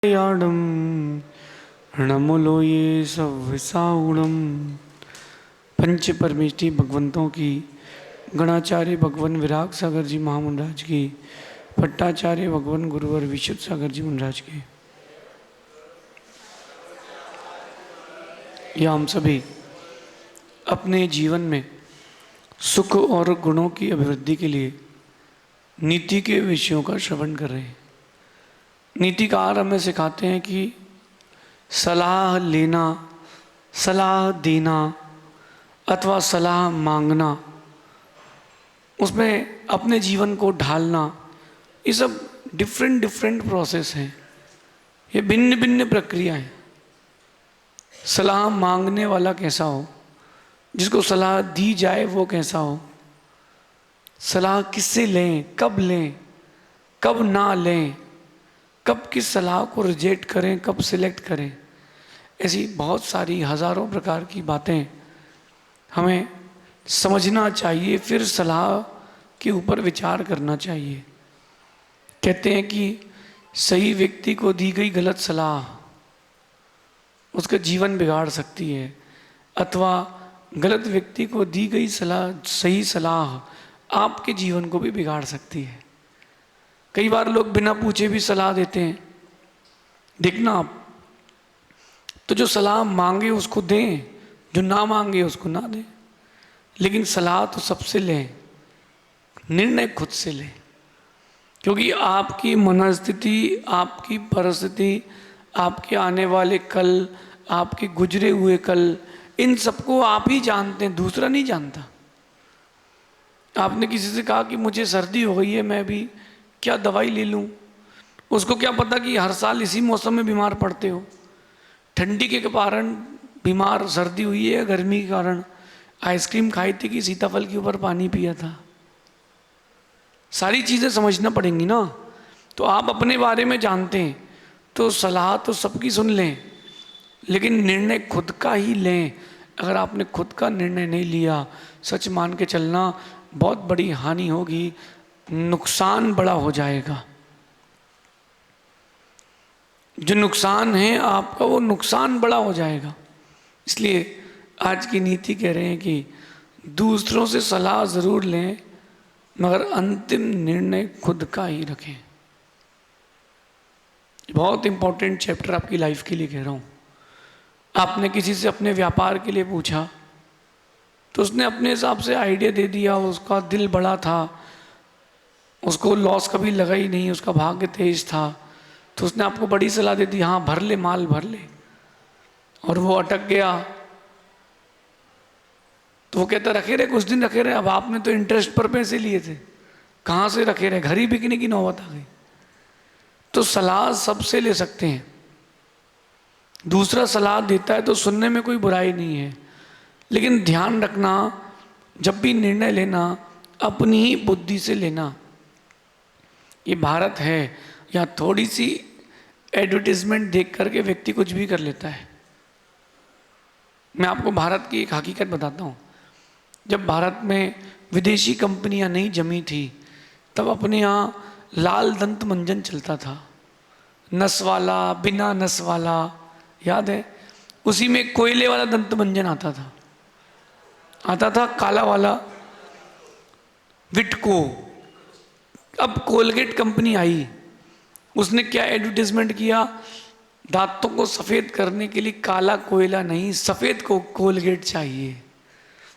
याडम णमुलो ये सविसाउणम। पंच परमेष्टि भगवंतों की, गणाचार्य भगवान विराग सागर जी महामंडराज की, पट्टाचार्य भगवान गुरुवर विशुद्ध सागर जी महाराज की, या हम सभी अपने जीवन में सुख और गुणों की अभिवृद्धि के लिए नीति के विषयों का श्रवण कर रहे हैं। नीतिकार हमें सिखाते हैं कि सलाह लेना, सलाह देना अथवा सलाह मांगना, उसमें अपने जीवन को ढालना, ये सब डिफरेंट प्रोसेस हैं। ये भिन्न भिन्न प्रक्रिया हैं। सलाह मांगने वाला कैसा हो, जिसको सलाह दी जाए वो कैसा हो, सलाह किससे लें, कब ना लें, कब किस सलाह को रिजेक्ट करें, कब सिलेक्ट करें, ऐसी बहुत सारी हज़ारों प्रकार की बातें हमें समझना चाहिए। फिर सलाह के ऊपर विचार करना चाहिए। कहते हैं कि सही व्यक्ति को दी गई गलत सलाह उसका जीवन बिगाड़ सकती है, अथवा गलत व्यक्ति को दी गई सलाह, सही सलाह आपके जीवन को भी बिगाड़ सकती है। कई बार लोग बिना पूछे भी सलाह देते हैं। देखना आप, तो जो सलाह मांगे उसको दें, जो ना मांगे उसको ना दें, लेकिन सलाह तो सबसे लें, निर्णय खुद से लें। क्योंकि आपकी मनस्थिति, आपकी परिस्थिति, आपके आने वाले कल, आपके गुजरे हुए कल, इन सबको आप ही जानते हैं, दूसरा नहीं जानता। आपने किसी से कहा कि मुझे सर्दी हो गई है, मैं भी क्या दवाई ले लूं, उसको क्या पता कि हर साल इसी मौसम में बीमार पड़ते हो। ठंडी के कारण बीमार सर्दी हुई है, गर्मी के कारण आइसक्रीम खाई थी कि सीताफल के ऊपर पानी पिया था। सारी चीज़ें समझना पड़ेंगी ना। तो आप अपने बारे में जानते हैं, तो सलाह तो सबकी सुन लें, लेकिन निर्णय खुद का ही लें। अगर आपने खुद का निर्णय नहीं लिया, सच मान के चलना बहुत बड़ी हानि होगी, नुकसान बड़ा हो जाएगा। जो नुकसान है आपका, वो नुकसान बड़ा हो जाएगा। इसलिए आज की नीति कह रहे हैं कि दूसरों से सलाह ज़रूर लें, मगर अंतिम निर्णय खुद का ही रखें। बहुत इंपॉर्टेंट चैप्टर आपकी लाइफ के लिए कह रहा हूँ। आपने किसी से अपने व्यापार के लिए पूछा, तो उसने अपने हिसाब से आइडिया दे दिया, उसका दिल बड़ा था, उसको लॉस कभी लगा ही नहीं, उसका भाग्य तेज था, तो उसने आपको बड़ी सलाह दे दी, हाँ भर ले, माल भर ले, और वो अटक गया। तो वो कहता रखे रहे, कुछ दिन रखे रहे। अब आपने तो इंटरेस्ट पर पैसे लिए थे, कहाँ से रखे रहे, घर ही बिकने की नौबत आ गई। तो सलाह सबसे ले सकते हैं। दूसरा सलाह देता है तो सुनने में कोई बुराई नहीं है, लेकिन ध्यान रखना, जब भी निर्णय लेना अपनी ही बुद्धि से लेना। ये भारत है, या थोड़ी सी एडवर्टीजमेंट देख करके व्यक्ति कुछ भी कर लेता है। मैं आपको भारत की एक हकीकत बताता हूँ। जब भारत में विदेशी कंपनियां नहीं जमी थी, तब अपने यहाँ लाल दंत मंजन चलता था, नस वाला, बिना नस वाला, याद है? उसी में कोयले वाला दंत मंजन आता था काला वाला, विटको। अब कोलगेट कंपनी आई, उसने क्या एडवर्टीजमेंट किया, दांतों को सफ़ेद करने के लिए काला कोयला नहीं, सफ़ेद को कोलगेट चाहिए।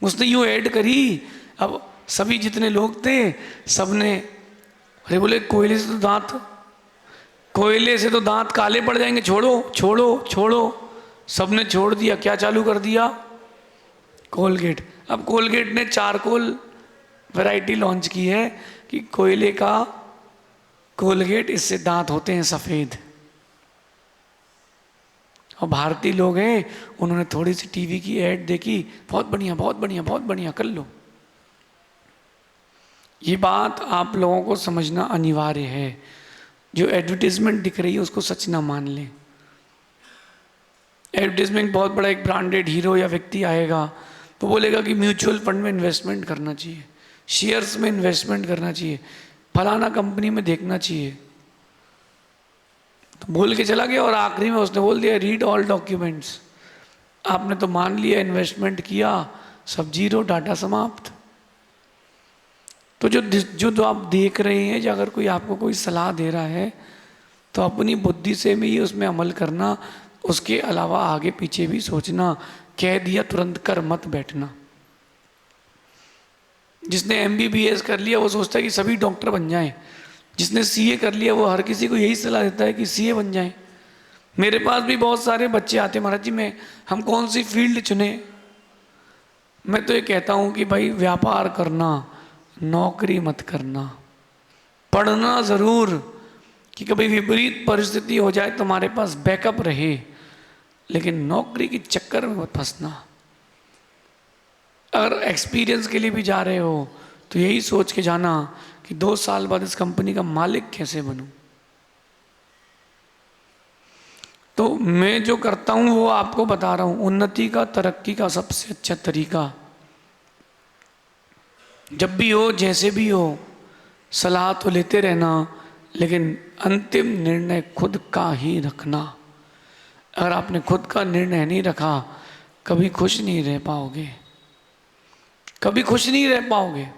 उसने यूँ ऐड करी। अब सभी जितने लोग थे, सबने अरे बोले कोयले से तो दांत काले पड़ जाएंगे, छोड़ो छोड़ो छोड़ो। सबने छोड़ दिया। क्या चालू कर दिया? कोलगेट। अब कोलगेट ने चारकोल वैरायटी लॉन्च की है कि कोयले का कोलगेट, इससे दांत होते हैं सफ़ेद। और भारतीय लोग हैं, उन्होंने थोड़ी सी टीवी की ऐड देखी, बहुत बढ़िया बहुत बढ़िया बहुत बढ़िया, कर लो। ये बात आप लोगों को समझना अनिवार्य है। जो एडवर्टीजमेंट दिख रही है उसको सच ना मान लें। एडवर्टीजमेंट बहुत बड़ा एक ब्रांडेड हीरो या व्यक्ति आएगा, तो बोलेगा कि म्यूचुअल फंड में इन्वेस्टमेंट करना चाहिए, शेयर्स में इन्वेस्टमेंट करना चाहिए, फलाना कंपनी में देखना चाहिए। तो बोल के चला गया और आखिरी में उसने बोल दिया रीड ऑल डॉक्यूमेंट्स। आपने तो मान लिया, इन्वेस्टमेंट किया, सब जीरो, डाटा समाप्त। तो जो आप देख रहे हैं, जो अगर कोई आपको कोई सलाह दे रहा है तो अपनी बुद्धि से भी ही उसमें अमल करना, उसके अलावा आगे पीछे भी सोचना। कह दिया तुरंत कर मत बैठना। जिसने MBBS कर लिया वो सोचता है कि सभी डॉक्टर बन जाएं, जिसने CA कर लिया वो हर किसी को यही सलाह देता है कि CA बन जाएं। मेरे पास भी बहुत सारे बच्चे आते हैं, महाराज जी मैं हम कौन सी फील्ड चुने। मैं तो ये कहता हूँ कि भाई व्यापार करना, नौकरी मत करना, पढ़ना ज़रूर कि कभी विपरीत परिस्थिति हो जाए तुम्हारे पास बैकअप रहे, लेकिन नौकरी के चक्कर में मत फंसना। अगर एक्सपीरियंस के लिए भी जा रहे हो तो यही सोच के जाना कि 2 साल बाद इस कंपनी का मालिक कैसे बनूं। तो मैं जो करता हूं वो आपको बता रहा हूं। उन्नति का, तरक्की का सबसे अच्छा तरीका, जब भी हो जैसे भी हो, सलाह तो लेते रहना, लेकिन अंतिम निर्णय खुद का ही रखना। अगर आपने खुद का निर्णय नहीं रखा, कभी खुश नहीं रह पाओगे, कभी खुश नहीं रह पाओगे।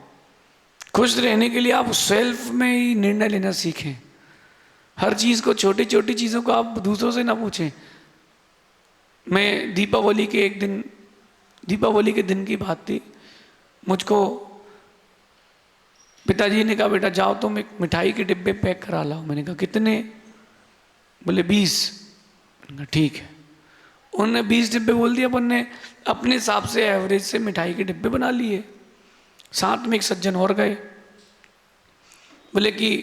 खुश रहने के लिए आप सेल्फ में ही निर्णय लेना सीखें। हर चीज़ को, छोटी छोटी चीज़ों को आप दूसरों से ना पूछें। मैं दीपावली के दिन की बात थी, मुझको पिताजी ने कहा बेटा जाओ तुम एक मिठाई के डिब्बे पैक करा लाओ। मैंने कहा कितने? बोले 20। मैंने कहा ठीक है। उन्होंने 20 डिब्बे बोल दिया, अपन ने अपने हिसाब से एवरेज से मिठाई के डिब्बे बना लिए। साथ में एक सज्जन और गए, बोले कि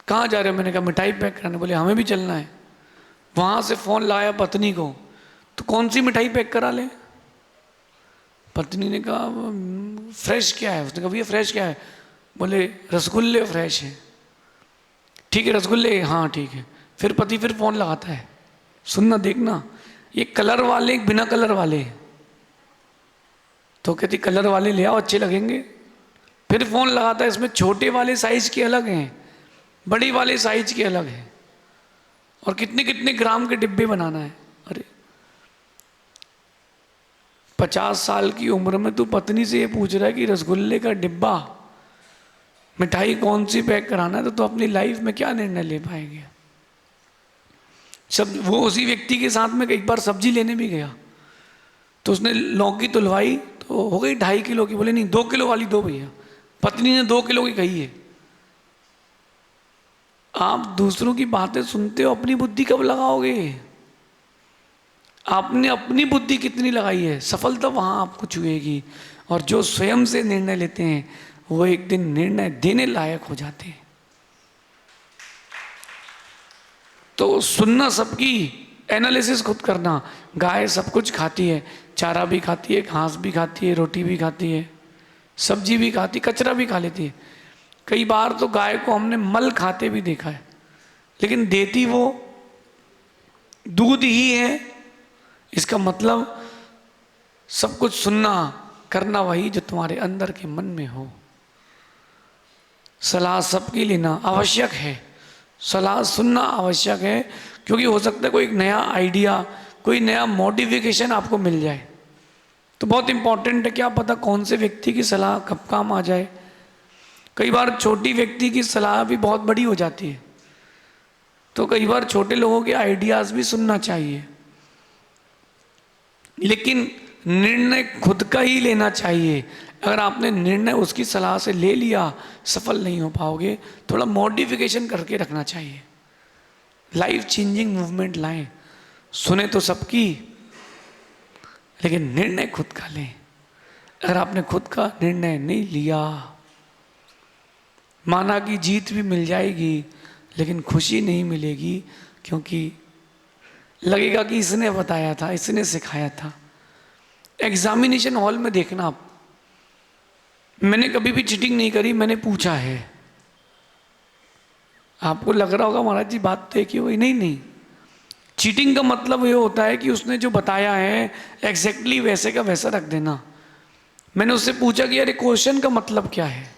कहाँ जा रहे हो? मैंने कहा मिठाई पैक कराने। बोले हमें भी चलना है। वहाँ से फ़ोन लाया पत्नी को, तो कौन सी मिठाई पैक करा लें? पत्नी ने कहा फ्रेश क्या है? उसने कहा भैया फ्रेश क्या है? बोले रसगुल्ले फ्रेश हैं। ठीक है रसगुल्ले, हाँ ठीक है। फिर पति फिर फ़ोन लगाता है, सुनना देखना, ये कलर वाले बिना कलर वाले। तो कहती कलर वाले ले आओ, अच्छे लगेंगे। फिर फ़ोन लगाता है, इसमें छोटे वाले साइज़ के अलग हैं, बड़ी वाले साइज़ के अलग हैं, और कितने कितने ग्राम के डिब्बे बनाना है। अरे 50 साल की उम्र में तू पत्नी से ये पूछ रहा है कि रसगुल्ले का डिब्बा, मिठाई कौन सी पैक कराना है, तो अपनी लाइफ में क्या निर्णय ले पाएंगे। सब वो उसी व्यक्ति के साथ में एक बार सब्जी लेने भी गया, तो उसने लौकी तुलवाई तो हो गई 2.5 किलो की। बोले नहीं 2 किलो वाली दो भैया। पत्नी ने 2 किलो की कही है। आप दूसरों की बातें सुनते हो, अपनी बुद्धि कब लगाओगे? आपने अपनी बुद्धि कितनी लगाई है, सफलता वहां आपको छुएगी। और जो स्वयं से निर्णय लेते हैं वो एक दिन निर्णय देने लायक हो जाते हैं। तो सुनना सबकी, एनालिसिस खुद करना। गाय सब कुछ खाती है, चारा भी खाती है, घास भी खाती है, रोटी भी खाती है, सब्जी भी खाती, कचरा भी खा लेती है। कई बार तो गाय को हमने मल खाते भी देखा है, लेकिन देती वो दूध ही है। इसका मतलब सब कुछ सुनना, करना वही जो तुम्हारे अंदर के मन में हो। सलाह सबकी लेना आवश्यक है, सलाह सुनना आवश्यक है, क्योंकि हो सकता है कोई एक नया आइडिया, कोई नया मॉडिफिकेशन आपको मिल जाए। तो बहुत इंपॉर्टेंट है, क्या पता कौन से व्यक्ति की सलाह कब काम आ जाए। कई बार छोटी व्यक्ति की सलाह भी बहुत बड़ी हो जाती है, तो कई बार छोटे लोगों के आइडियाज़ भी सुनना चाहिए, लेकिन निर्णय खुद का ही लेना चाहिए। अगर आपने निर्णय उसकी सलाह से ले लिया, सफल नहीं हो पाओगे। थोड़ा मॉडिफिकेशन करके रखना चाहिए। लाइफ चेंजिंग मूवमेंट लाएं। सुने तो सबकी, लेकिन निर्णय खुद का लें। अगर आपने खुद का निर्णय नहीं लिया, माना कि जीत भी मिल जाएगी लेकिन खुशी नहीं मिलेगी, क्योंकि लगेगा कि इसने बताया था, इसने सिखाया था। एग्जामिनेशन हॉल में देखना आप, मैंने कभी भी चीटिंग नहीं करी, मैंने पूछा है। आपको लग रहा होगा महाराज जी बात तो एक ही हुई, नहीं। चीटिंग का मतलब ये होता है कि उसने जो बताया है एग्जैक्टली वैसे का वैसा रख देना। मैंने उससे पूछा कि अरे क्वेश्चन का मतलब क्या है,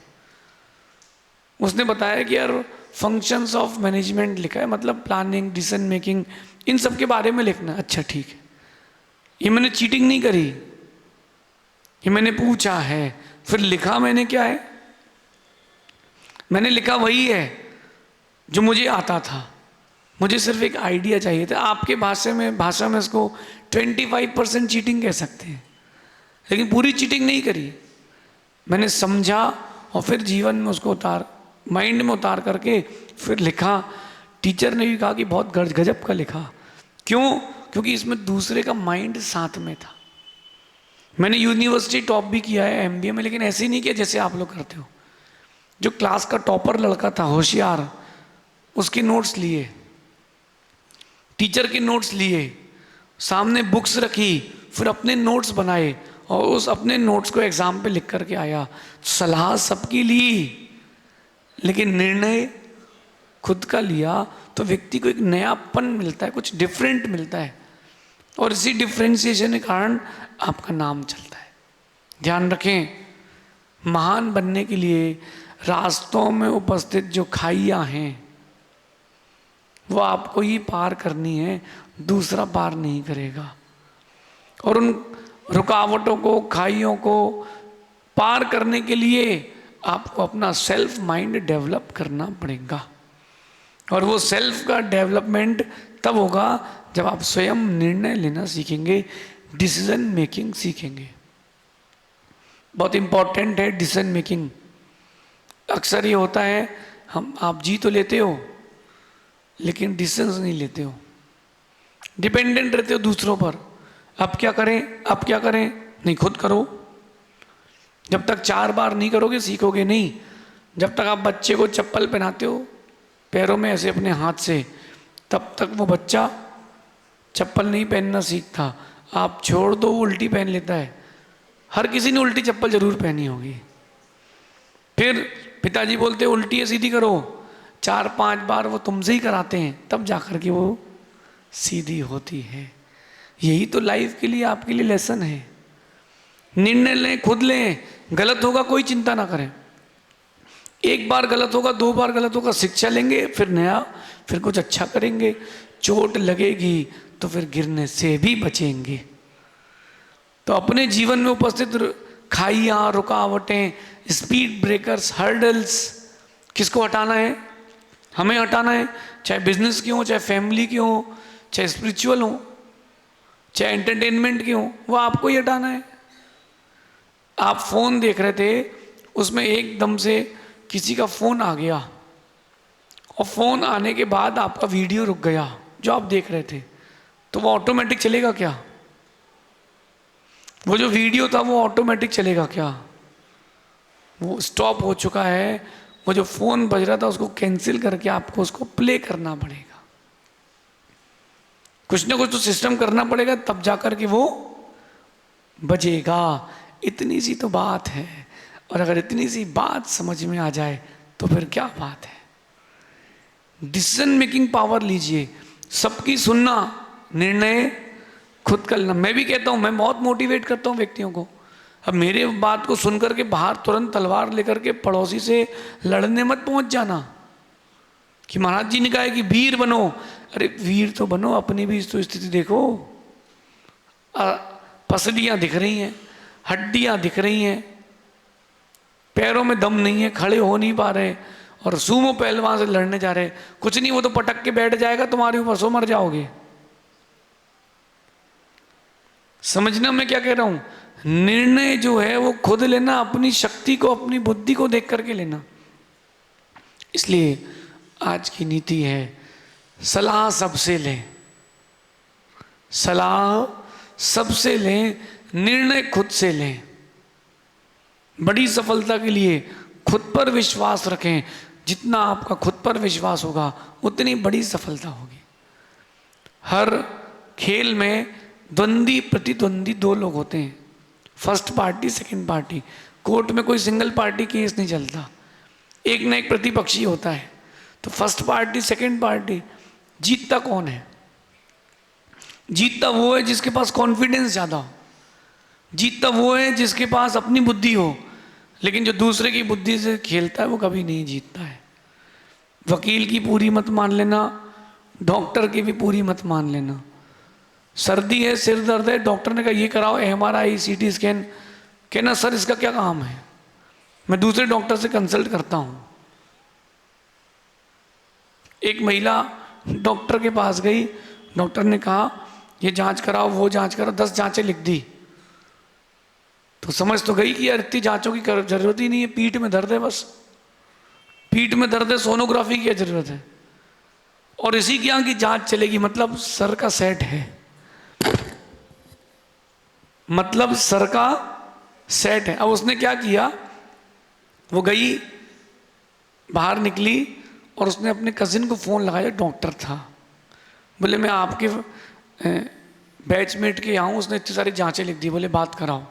उसने बताया कि यार फंक्शंस ऑफ मैनेजमेंट लिखा है, मतलब प्लानिंग, डिसीजन मेकिंग, इन सब के बारे में लिखना है। अच्छा ठीक है, ये मैंने चीटिंग नहीं करी, ये मैंने पूछा है, फिर लिखा मैंने क्या है, मैंने लिखा वही है जो मुझे आता था, मुझे सिर्फ एक आइडिया चाहिए था। आपके भाषा में इसको 25% चीटिंग कह सकते हैं, लेकिन पूरी चीटिंग नहीं करी। मैंने समझा और फिर जीवन में उसको माइंड में उतार करके फिर लिखा। टीचर ने भी कहा कि बहुत गजब का लिखा। क्यों? क्योंकि इसमें दूसरे का माइंड साथ में था। मैंने यूनिवर्सिटी टॉप भी किया है एमबीए में, लेकिन ऐसे ही नहीं किया जैसे आप लोग करते हो। जो क्लास का टॉपर लड़का था, होशियार, उसके नोट्स लिए, टीचर के नोट्स लिए, सामने बुक्स रखी, फिर अपने नोट्स बनाए और उस अपने नोट्स को एग्जाम पे लिख करके आया। सलाह सबकी ली, लेकिन निर्णय खुद का लिया तो व्यक्ति को एक नयापन मिलता है, कुछ डिफरेंट मिलता है, और इसी डिफ्रेंसिएशन के कारण आपका नाम चलता है। ध्यान रखें, महान बनने के लिए रास्तों में उपस्थित जो खाइयां हैं वो आपको ही पार करनी है, दूसरा पार नहीं करेगा। और उन रुकावटों को, खाइयों को पार करने के लिए आपको अपना सेल्फ माइंड डेवलप करना पड़ेगा। और वो सेल्फ का डेवलपमेंट तब होगा जब आप स्वयं निर्णय लेना सीखेंगे, डिसीजन मेकिंग सीखेंगे। बहुत इंपॉर्टेंट है डिसीजन मेकिंग। अक्सर ये होता है, आप जी तो लेते हो लेकिन डिसीजंस नहीं लेते हो, डिपेंडेंट रहते हो दूसरों पर। अब क्या करें, अब क्या करें, नहीं खुद करो। जब तक 4 बार नहीं करोगे सीखोगे नहीं। जब तक आप बच्चे को चप्पल पहनाते हो पैरों में ऐसे अपने हाथ से, तब तक वो बच्चा चप्पल नहीं पहनना सीखता। आप छोड़ दो, वो उल्टी पहन लेता है। हर किसी ने उल्टी चप्पल जरूर पहनी होगी। फिर पिताजी बोलते उल्टी है सीधी करो, 4-5 बार वो तुमसे ही कराते हैं, तब जाकर के वो सीधी होती है। यही तो लाइफ के लिए आपके लिए लेसन है। निर्णय लें, खुद लें। गलत होगा कोई चिंता ना करें, 1 बार गलत होगा, 2 बार गलत होगा, शिक्षा लेंगे, फिर नया, फिर कुछ अच्छा करेंगे। चोट लगेगी तो फिर गिरने से भी बचेंगे। तो अपने जीवन में उपस्थित खाइयां, रुकावटें, स्पीड ब्रेकर्स, हर्डल्स, किसको हटाना है? हमें हटाना है। चाहे बिजनेस की हो, चाहे फैमिली की हो, चाहे स्पिरिचुअल हो, चाहे एंटरटेनमेंट की हो, वो आपको ही हटाना है। आप फोन देख रहे थे, उसमें एकदम से किसी का फोन आ गया और फोन आने के बाद आपका वीडियो रुक गया जो आप देख रहे थे, तो वो ऑटोमेटिक चलेगा क्या? वो जो वीडियो था वो ऑटोमेटिक चलेगा क्या? वो स्टॉप हो चुका है। वो जो फोन बज रहा था उसको कैंसिल करके आपको उसको प्ले करना पड़ेगा। कुछ ना कुछ तो सिस्टम करना पड़ेगा, तब जाकर के वो बजेगा। इतनी सी तो बात है, और अगर इतनी सी बात समझ में आ जाए तो फिर क्या बात है। डिसीजन मेकिंग पावर लीजिए, सबकी सुनना, निर्णय खुद कर लेना। मैं भी कहता हूं, मैं बहुत मोटिवेट करता हूं व्यक्तियों को। अब मेरे बात को सुनकर के बाहर तुरंत तलवार लेकर के पड़ोसी से लड़ने मत पहुंच जाना कि महाराज जी ने कहा है कि वीर बनो। अरे वीर तो बनो, अपनी भी तो स्थिति देखो। पसलियां दिख रही हैं, हड्डियां दिख रही हैं, पैरों में दम नहीं है, खड़े हो नहीं पा रहे, और सूमो पहलवान से लड़ने जा रहे। कुछ नहीं, वो तो पटक के बैठ जाएगा तुम्हारे ऊपर, सो मर जाओगे। समझना मैं क्या कह रहा हूं? निर्णय जो है वो खुद लेना, अपनी शक्ति को, अपनी बुद्धि को देख करके लेना। इसलिए आज की नीति है, सलाह सबसे लें, सलाह सबसे लें, निर्णय खुद से लें। बड़ी सफलता के लिए खुद पर विश्वास रखें। जितना आपका खुद पर विश्वास होगा उतनी बड़ी सफलता होगी। हर खेल में द्वंद्वी प्रतिद्वंदी 2 लोग होते हैं, first party, second party. Court में कोई सिंगल पार्टी केस नहीं चलता, एक ना एक प्रतिपक्षी होता है। तो फर्स्ट पार्टी, सेकंड पार्टी, जीतता कौन है? जीतता वो है जिसके पास कॉन्फिडेंस ज़्यादा हो, जीतता वो है जिसके पास अपनी बुद्धि हो, लेकिन जो दूसरे की बुद्धि से खेलता है वो कभी नहीं जीतता है। वकील की पूरी मत मान लेना, डॉक्टर की भी पूरी मत मान लेना। सर्दी है, सिर दर्द है, डॉक्टर ने कहा ये कराओ, MRI CT स्कैन, कहना सर इसका क्या काम है, मैं दूसरे डॉक्टर से कंसल्ट करता हूं। एक महिला डॉक्टर के पास गई, डॉक्टर ने कहा ये जांच कराओ, वो जांच कराओ, 10 जांचें लिख दी। तो समझ तो गई कि यार इतनी जांचों की जरूरत ही नहीं है, पीठ में दर्द है, बस पीठ में दर्द है, सोनोग्राफी की जरूरत है, और इसी की की जांच चलेगी, मतलब सर का सेट है, मतलब सर का सेट है। अब उसने क्या किया, वो गई बाहर निकली और उसने अपने कजिन को फोन लगाया, डॉक्टर था, बोले मैं आपके बैचमेट के यहाँ हूँ, उसने इतनी सारी जांचें लिख दी, बोले बात कराओ।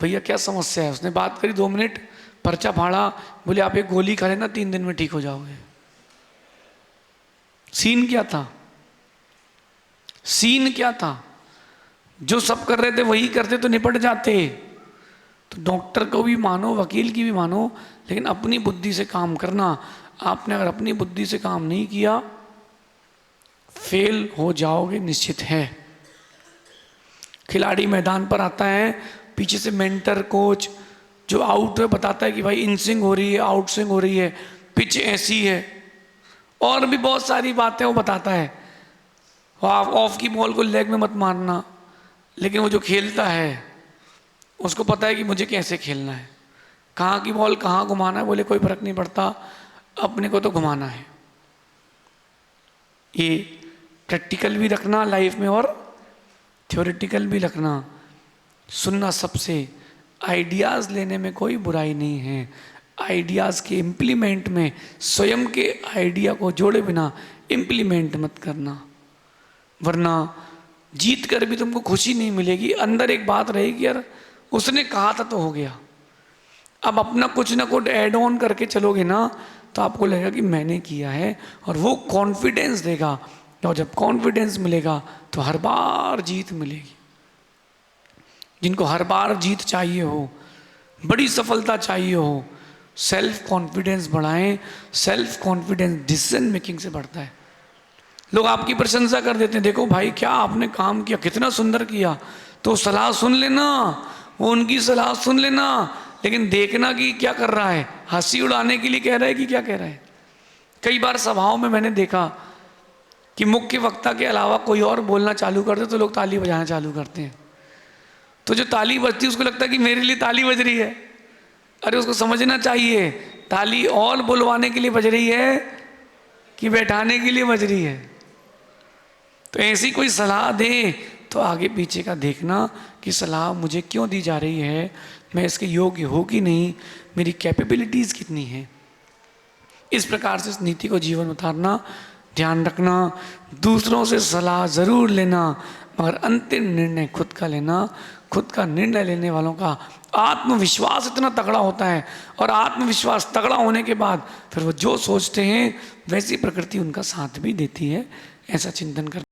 भैया क्या समस्या है, उसने बात करी 2 मिनट, पर्चा फाड़ा, बोले आप एक गोली खा लेना 3 दिन में ठीक हो जाओगे। सीन क्या था, सीन क्या था, जो सब कर रहे थे वही करते तो निपट जाते। तो डॉक्टर को भी मानो, वकील की भी मानो, लेकिन अपनी बुद्धि से काम करना। आपने अगर अपनी बुद्धि से काम नहीं किया, फेल हो जाओगे निश्चित है। खिलाड़ी मैदान पर आता है, पीछे से मेंटर कोच जो आउट है बताता है कि भाई इन स्विंग हो रही है, आउट स्विंग हो रही है, पिच ऐसी है, और भी बहुत सारी बातें वो बताता है। ऑफ की बॉल को लेग में मत मारना, लेकिन वो जो खेलता है उसको पता है कि मुझे कैसे खेलना है, कहाँ की बॉल कहाँ घुमाना है, बोले कोई फर्क नहीं पड़ता, अपने को तो घुमाना है। ये प्रैक्टिकल भी रखना लाइफ में और थ्योरेटिकल भी रखना। सुनना सबसे, आइडियाज़ लेने में कोई बुराई नहीं है, आइडियाज़ के इम्प्लीमेंट में स्वयं के आइडिया को जोड़े बिना इम्प्लीमेंट मत करना, वरना जीत कर भी तुमको खुशी नहीं मिलेगी। अंदर एक बात रहेगी, यार उसने कहा था तो हो गया। अब अपना कुछ ना कुछ ऐड ऑन करके चलोगे ना, तो आपको लगेगा कि मैंने किया है, और वो कॉन्फिडेंस देगा, और जब कॉन्फिडेंस मिलेगा तो हर बार जीत मिलेगी। जिनको हर बार जीत चाहिए हो, बड़ी सफलता चाहिए हो, सेल्फ कॉन्फिडेंस बढ़ाएं। सेल्फ कॉन्फिडेंस डिसीजन मेकिंग से बढ़ता है। लोग आपकी प्रशंसा कर देते हैं, देखो भाई क्या आपने काम किया, कितना सुंदर किया, तो सलाह सुन लेना, वो उनकी सलाह सुन लेना, लेकिन देखना कि क्या कर रहा है, हंसी उड़ाने के लिए कह रहा है कि क्या कह रहा है। कई बार सभाओं में मैंने देखा कि मुख्य वक्ता के अलावा कोई और बोलना चालू कर दे तो लोग ताली बजाना चालू करते हैं। तो जो ताली बजती है उसको लगता है कि मेरे लिए ताली बज रही है। अरे उसको समझना चाहिए, ताली और बुलवाने के लिए बज रही है कि बैठाने के लिए बज रही है। तो ऐसी कोई सलाह दे तो आगे पीछे का देखना कि सलाह मुझे क्यों दी जा रही है, मैं इसके योग्य हो कि नहीं, मेरी कैपेबिलिटीज़ कितनी है। इस प्रकार से इस नीति को जीवन उतारना, ध्यान रखना। दूसरों से सलाह ज़रूर लेना, मगर अंतिम निर्णय खुद का लेना। खुद का निर्णय लेने वालों का आत्मविश्वास इतना तगड़ा होता है, और आत्मविश्वास तगड़ा होने के बाद फिर वो जो सोचते हैं वैसी प्रकृति उनका साथ भी देती है। ऐसा चिंतन कर